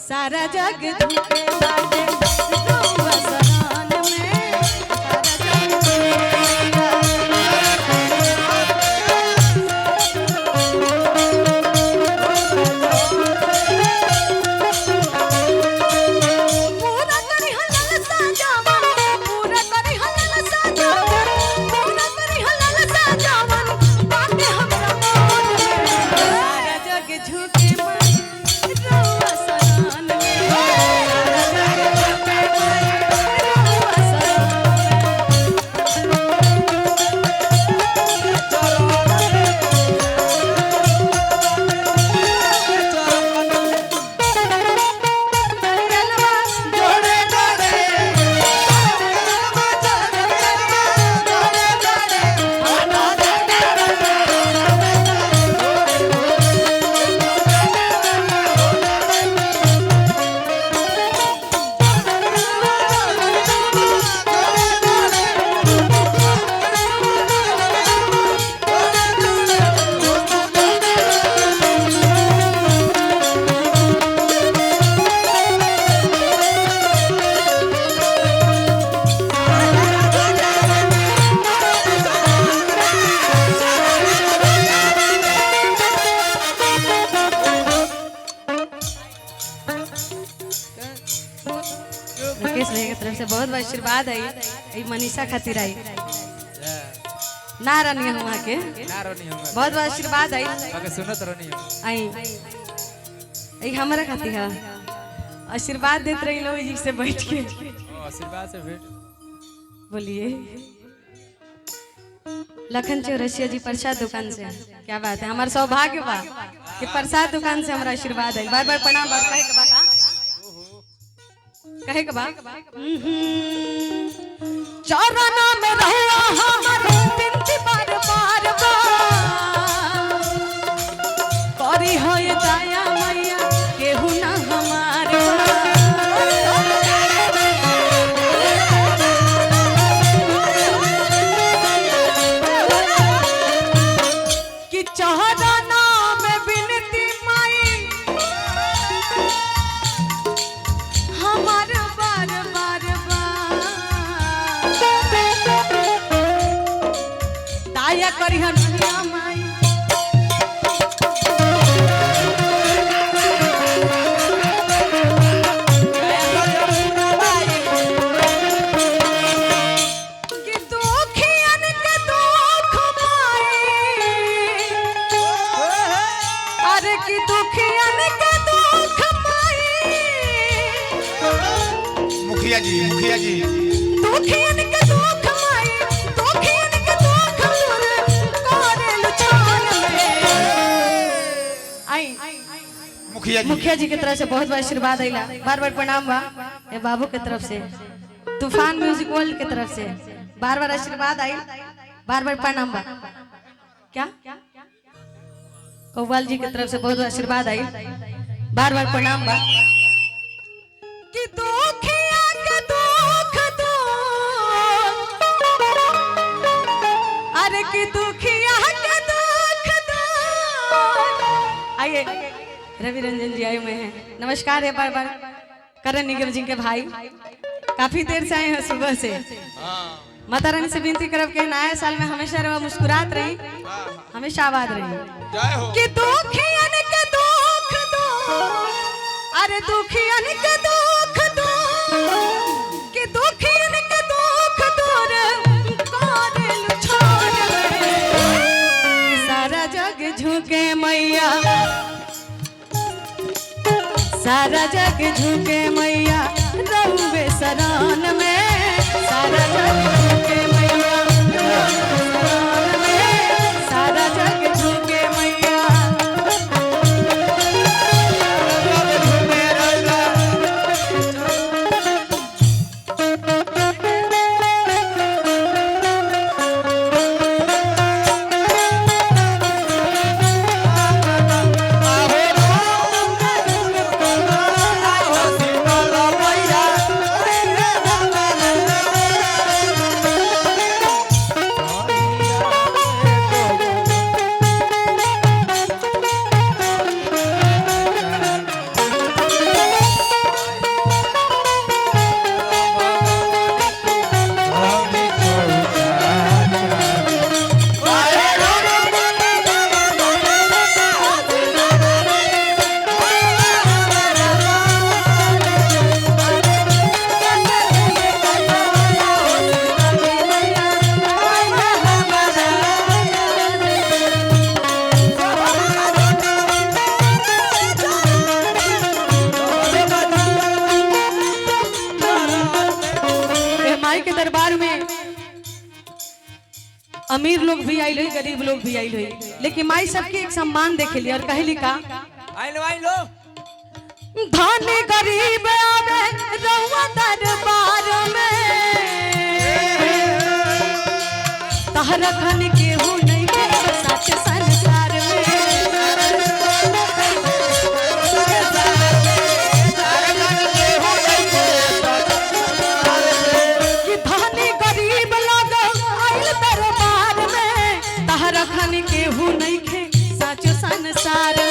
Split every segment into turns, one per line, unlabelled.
सारा जग झुके बाटे रउआ शरण में सारा जग पूरा करी हलल साजावन पूरा करी हलल साजावन पूरा करी हलल साजावन बाटे हमरा मन में सारा जग झुके बाटे रउआ शरण में सारा जग झुके बाटे रउआ शरण में मुकेश भैया की तरफ से बहुत बहुत आशीर्वाद आई मनीषा खातिर आई ना रानी हुआ के बहुत बहुत आशीर्वाद आई
सुनत रहनी
आई हमारा खातिर है आशीर्वाद देते रही लोग जी से बैठ के
आशीर्वाद से भेंट
बोलिए लखन चौरसिया जी प्रसाद दुकान से क्या बात है हमारा सौभाग्य बा कि प्रसाद दुकान से हमारा आशीर्वाद आई बार बार प्रणाम बार कहे के बा का कहे के बा चौराना में रहला हमर बिनती बार बार बा करी होय दया मैया केहू ना हमार कि चौराना में बिनती माई हमार बार बार दया करी हनुया माई कि दुखियन के दुख माई अरे कि दुखियन के दुख माई
मुखिया जी
दुखियन के दुख माई दुखियन के दुख दूर करेलु छान में आई मुखिया जी की तरफ से बहुत बहुत आशीर्वाद आइला बार बार प्रणाम बा ए बाबू के तरफ से तूफान म्यूजिक वर्ल्ड के तरफ से बार बार आशीर्वाद आई बार बार प्रणाम बा क्या कौवाल जी की तरफ से बहुत बहुत आशीर्वाद आई बार बार प्रणाम बा कि दुखिया के दुख दो अरे कि दुखिया के दुख दो आइए रवि रंजन जी आए हुए हैं नमस्कार है बार बार करण निगम जी के भाई काफी देर से आए हैं सुबह से माता रानी से विनती करब के नया साल में हमेशा रवा मुस्कुरात रही हमेशा आबाद रही कि दुखियन के दुख दो अरे दुखियन के दुख दो कि दुखियन के दुख दूर करेलु छान में सारा जग झुके मैया सारा जग झुके मैया रउवे शरण में सारा जग झुके मैया रउवे शरण में सारा जग झुके मैया में अमीर लोग भी आइल हुई, गरीब लोग भी आइल हुई, लेकिन माई सबके एक सम्मान देखे ली और कहली का
आई लो
धन गरीब आवे रहुआ दरबार में तहरा खन केहू नहीं के सच संसार में कि धनी गरीब लोग आइल दरबार में तहरा खन केहू नहीं के सच संसार में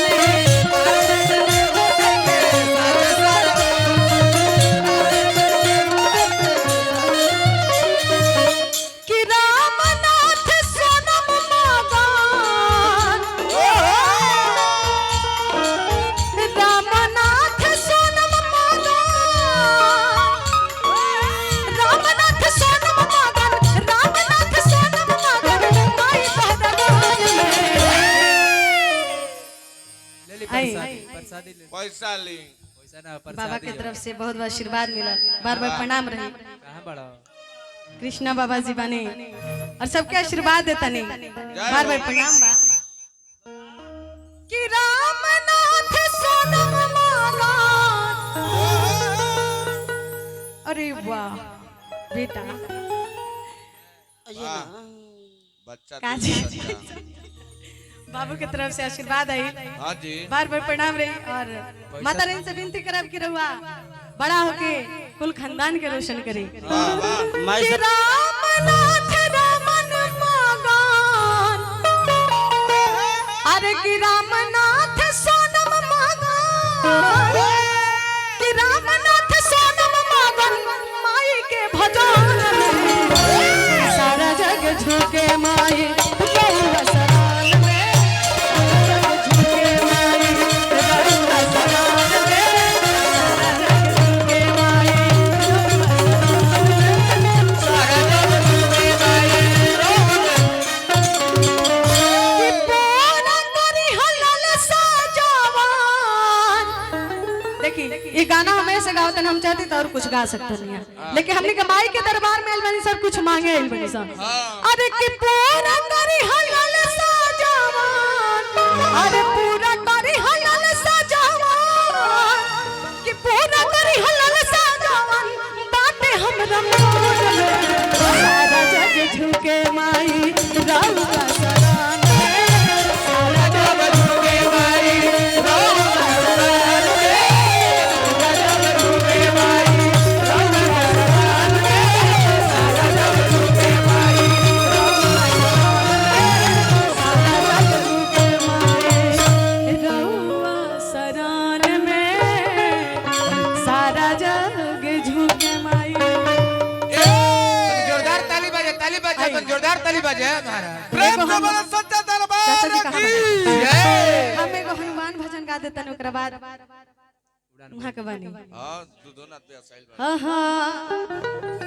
पैसा ली पैसा ना
बाबा के तरफ से बहुत बहुत आशीर्वाद मिला, बार बार प्रणाम रही।
कहां बड़ा
कृष्णा बाबा जी बने और सबके आशीर्वाद देता नहीं, बार बार प्रणाम बा कि रामनाथ सोनम माला। अरे वाह बेटा
बच्चा
काजी बाबू के तरफ से आशीर्वाद आई,
हाँ जी
बार बार प्रणाम रही और माता रानी से विनती करब कि रहुआ बड़ा होके कुल खानदान के रोशन करे। कि रामनाथ रमन मगन, अरे कि रामनाथ सोनम मगन, कि रामनाथ सोनम मगन माई के भजन में सारा जग झुके माई रहुआ शरण में। ये गाना हमेशा गावतन, हम चाहते तो और कुछ गा सकते नहीं है, लेकिन हमने कमाई के दरबार में अलबनी सर कुछ मांगे अलबनी सर। अरे कि पूरा करी हलाल साजवान, अरे पूरा करी हलाल साजवान, कि पूरा करी हलाल साजवान बातें हमरा मोर में सारा जग झुके माई रहुआ शरण में, सारा जग झुके माई रहुआ शरण में।
जोरदार ताली बजे हमारा
प्रेम से बोलो सच्चा दरबार की
जय।
हम एगो हनुमान भजन गा देतन, ओकरा बाद वहां के बानी।
हां तू दोनों पे साइल
हाँ हाँ